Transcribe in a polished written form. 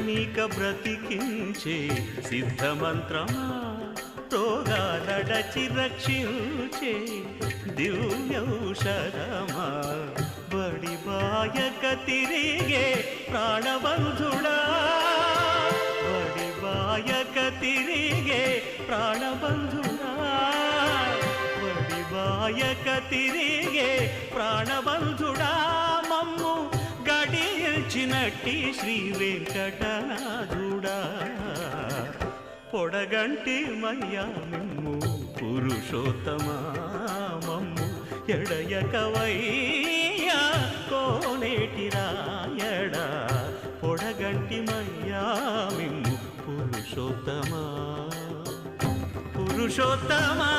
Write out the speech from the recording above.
నీక బ్రతికించే సిద్ధమంత్రమా రోగాలడచి రక్షించే దివ్యౌషధమా బడి బాయక తిరిగే ప్రాణబంధుడా బడి బాయక తిరిగే ప్రాణబంధుడా బడి బాయక తిరిగే ప్రాణబంధుడా మమ్ము గడిచినట్టి శ్రీ వెంకటనాథుడా పొడగంటి మయ్యా మిమ్ము పురుషోత్తమా మమ్ము ఎడయకవయ్యా కోనేటి రాయడా పొడగంటి మయ్యా మిమ్ము పురుషోత్తమా పురుషోత్తమా